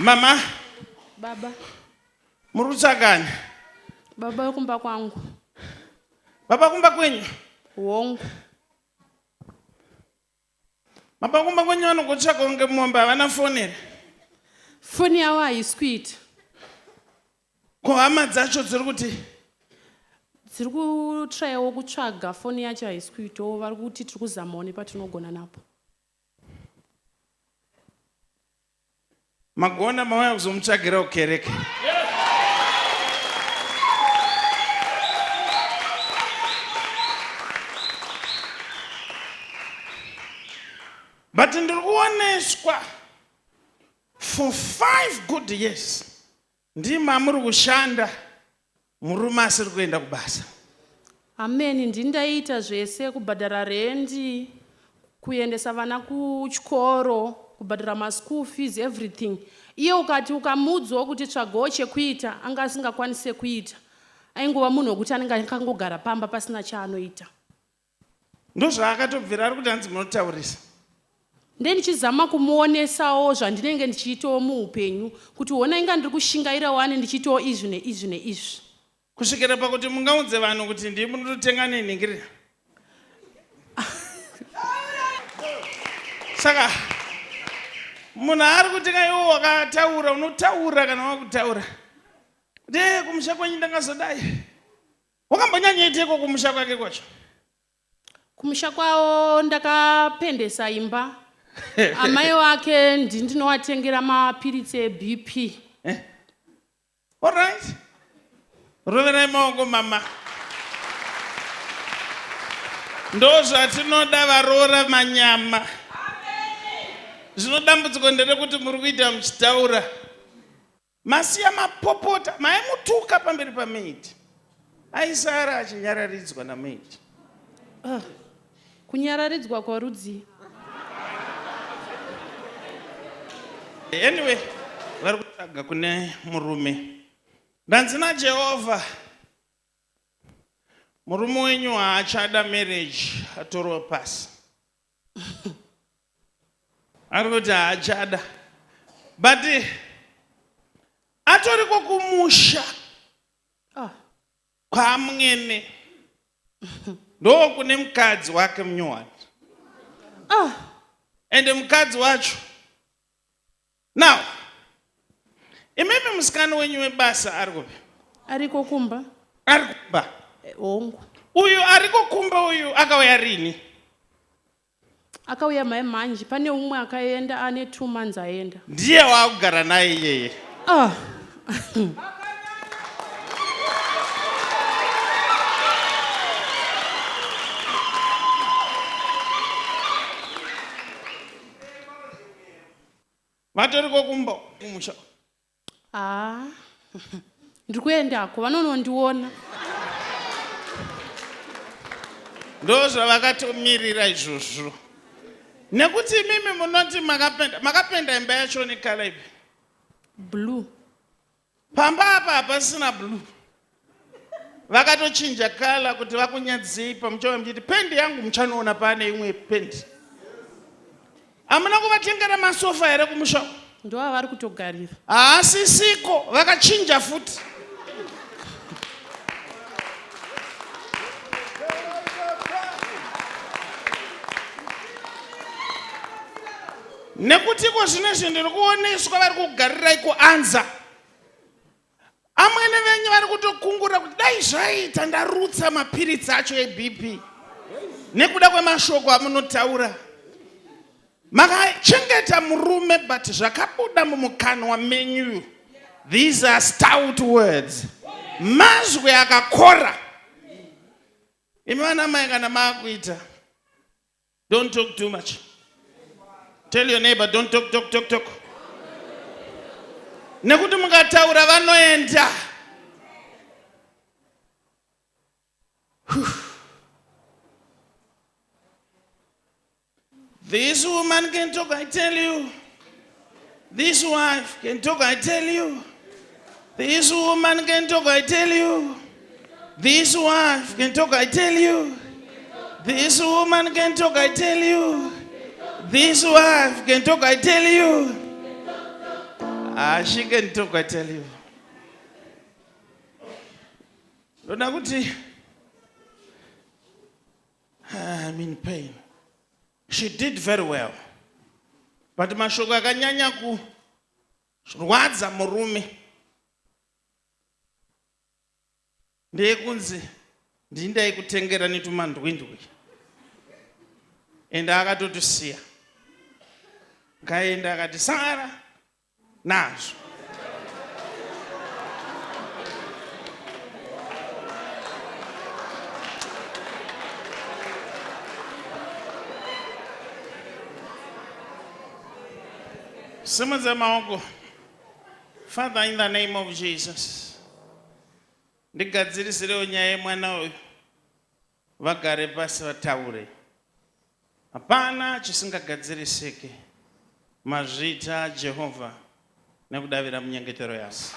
Mama. Baba. Murutsagani. Baba kumba kwangu. Baba kumba kwenyu. Wongu. Baba kumba kwenyu vanokutsvaga kunge momba vanafonera. Foni yawo haisikuita. Ko hama dzacho dziri kuti dziri kutrayawo kutsvaga foni yacho haisikuitawo vari kuti tiri kuzamawo nepatinogona napo. magona mauya kuzomutsvagira kukereke. But ndiri kuoneswa for 5 good years ndima muri kushanda murume asiri kuenda kubasa. Amen. Ndindaita zvese kubhadhara rendi, kuendesa vana kuchikoro, kubhadhara ma-school fees, everything. Iye ukati ukamudzwa kuti tsvagawo chekuita anga asingakwanise kuita. Aingova munhu wekuti anenge akangogara pamba pasina chaanoita. Ndozvaakatobvira ari kuti hanzi munotaurisa. Ndichizama kumuonesawo zvandinenge ndichiitawo muupenyu kuti ona inga ndiri kushingaira wane ndichiitawo izvi neizvi neizvi. Kusvikira pakuti mungaudze vanhu kuti ndii munotenga nenhingirira. Saka munhu ari kutenga iwo wakataura unotaura kana wakutaura. De kumusha kwenyu ndangazodai. Wakambonyanyaiteko kumusha kwake kwacho? Kumusha kwawo ndakapendesa imba. Amai wake ndinowatengera mapiritsi eBP. All right. Roverai maoko mama. Ndo zvatinoda varoora manyama. Zvinodambudziko nderekuti muri kuita muchitaura. Masiya mapopota, maimutuka pamberi pamaid. Aisara achinyararidzwa namaid. Kunyararidzwa kwarudzi. Anyway, vari kutsvaga kune murume. Ndanzina Jehovha. Murume wenyu haachada marriage atorwa pasi. Ari kuti haachada. But atoriko kumusha. Kwamwene. Ndo kune mukadzi wake munyowani. Ende mukadzi wacho. Now, imemi musikana wenyu webasa ari kupi? Ariko kumba. Ari kumba. Ongu. Uyu ariko kumba uyu akauya rini? Akauya mai manje. Pane umwe akaenda ane 2 months aenda. Ndiye wakugara naye iyeye. Vatoriko kumba kumusha. Ndiri kuendako vanonondiona. Ndo zvavakatomirira izvozvo. Nekuti mimi munoti makapenda imba yacho nekala ipi? Blue. Pamba apa hapasina blue. Vakatochinja kala kuti vakunyadzei pamuchava muchiti pendi yangu muchanoona pane imwe pendi. Hamuna kuvatengera masofa here kumusha? Ndo vari kutogarira. Haasisiko, vakachinja futi. Nekutiko zvinezvi ndiri kuoneswa vari kugarira kuanza. Amwene venyu vari kutokungura kuti dai zvaita ndarutsa mapiritsi acho eBP. Nekuda kwemashoko amunotaura. Makachengeta murume but zvakabuda mumukanwa menyu. These are stout words. Mazwi akakora. Imi vana mai kana maakuita. Don't talk too much. Tell your neighbor, don't talk. Nekuti mukataura vanoenda. This woman can talk, I tell you. This wife can talk, I tell you. This woman can talk, I tell you. This wife can talk, I tell you. This woman can talk, I tell you. This wife can talk, I tell you. She can talk, I tell you. I'm in pain. She did very well. But mashoko akanyanya kurwadza murume ndekunzi ndindai kutengera netumandwindwi ende akatotisiya kaenda akati sara nazvo simudze maoko. Father, in the name of Jesus, ndigadzirisire nyaya yemwana uyu vagare pasi vataure. Hapana chisingagadzirisike. Mazvita Jehovha nekudavira munyengetero yasi.